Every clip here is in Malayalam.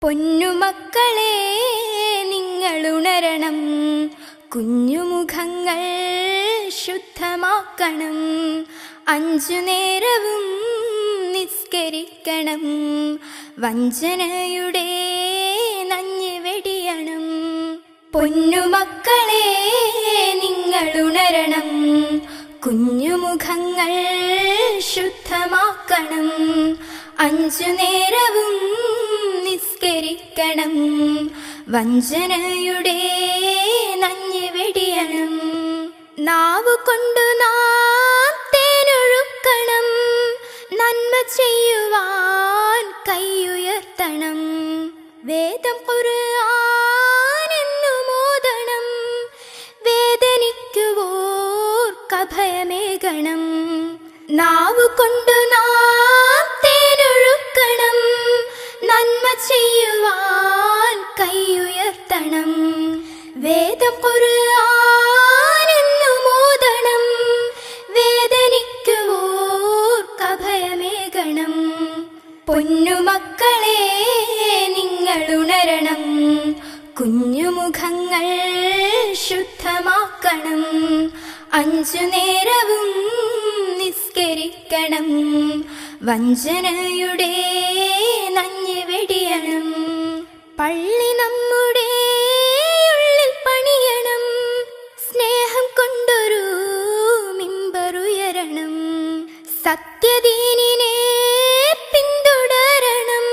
പൊന്നുമക്കളെ നിങ്ങളുണരണം, കുഞ്ഞുമുഖങ്ങൾ ശുദ്ധമാക്കണം, 5 നേരവും നിസ്കരിക്കണം, വഞ്ചനയുടെ നഞ്ഞ് വെടിയണം. പൊന്നുമക്കളെ നിങ്ങളുണരണം, കുഞ്ഞുമുഖങ്ങൾ ശുദ്ധമാക്കണം, 5 നേരവും നിസ്കരിക്കണം, വഞ്ചനയുടെ നഞ്ഞ് വെടിയണം. നാവ് കൊണ്ട് നാം തേനൊഴുക്കണം, നന്മ ചെയ്യുവാൻ കൈയുയർത്തണം, വേദം ഖുർആൻ എന്നു മോദണം, വേദനിക്കുവോർക്കഭയമേകണം. നാവ് കൊണ്ട് നാം തേനൊഴുക്കണം, നന്മ ചെയ്യുവാൻ കൈയുയർത്തണം, വേദം ഖുർആൻ എന്നു മോദണം, വേദനിക്കുവോർക്കഭയമേകണം. പൊന്നുമക്കളെ നിങ്ങളുണരണം, കുഞ്ഞുമുഖങ്ങൾ ശുദ്ധമാക്കണം, 5 നേരവും നിസ്കരിക്കണം, വഞ്ചനയുടെ നഞ്ഞ് വെടിയണം. പള്ളി നമ്മുടെ ഉള്ളിൽ പണിയണം, സ്നേഹം കൊണ്ടൊരു മിമ്പറുയരണം, സത്യദീനിനെ പിന്തുടരണം,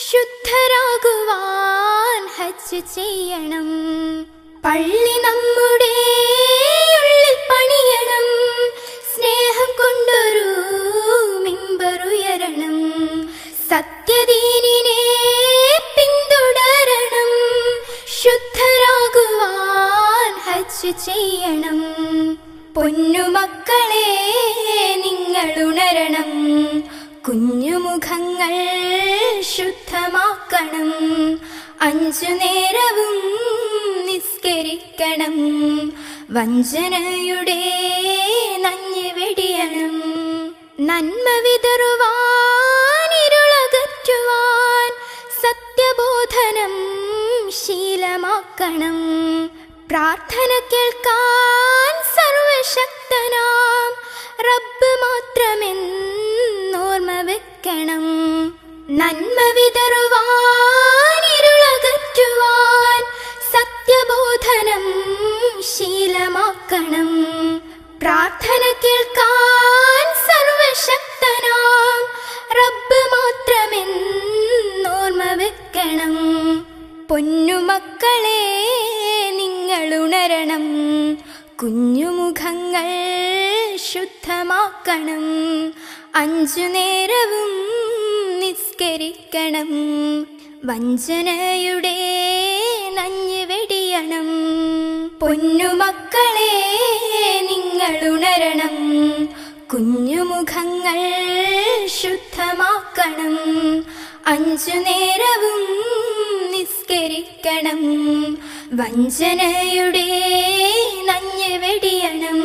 ശുദ്ധരാകുവാൻ ഹജ്ജ് ചെയ്യണം. പള്ളി നമ്മുടെ ഉള്ളിൽ പണിയണം, സ്നേഹം കൊണ്ടൊരു മിമ്പറുയരണം, സത്യദീനിനെ പിന്തുടരണം, ശുദ്ധരാകുവാൻ ഹജ്ജ് ചെയ്യണം. പൊന്നുമക്കളെ നിങ്ങളുണരണം, കുഞ്ഞുമുഖങ്ങൾ ശുദ്ധമാക്കണം, 5 നേരവും നിസ്കരിക്കണം, വഞ്ചനയുടെ നഞ്ഞ് വെടിയണം. നന്മ വിതറുവാൻ ഇരുളകറ്റുവാൻ സത്യബോധനം ശീലമാക്കണം, പ്രാർത്ഥന കേൾക്കാൻ സർവശക്തനാം റബ്ബ് മാത്രമെന്നോർമ്മ വെക്കണം. നന്മ വിതറുവാൻ ഇരുളകറ്റുവാൻ സത്യബോധനം ശീലമാക്കണം, പ്രാർത്ഥന കേൾക്കാൻ സർവശക്തനാം റബ്ബ് മാത്രമെന്നോർമ്മ വെക്കണം. പൊന്നുമക്കളെ നിങ്ങളുണരണം, കുഞ്ഞുമുഖങ്ങൾ ശുദ്ധമാക്കണം, 5 നേരവും നിസ്കരിക്കണം, വഞ്ചനയുടെ നഞ്ഞ് വെടിയണം. പൊന്നുമക്കളെ നിങ്ങളുണരണം, കുഞ്ഞുമുഖങ്ങൾ ശുദ്ധമാക്കണം, 5 നേരവും നിസ്കരിക്കണം, വഞ്ചനയുടെ നഞ്ഞ് വെടിയണം.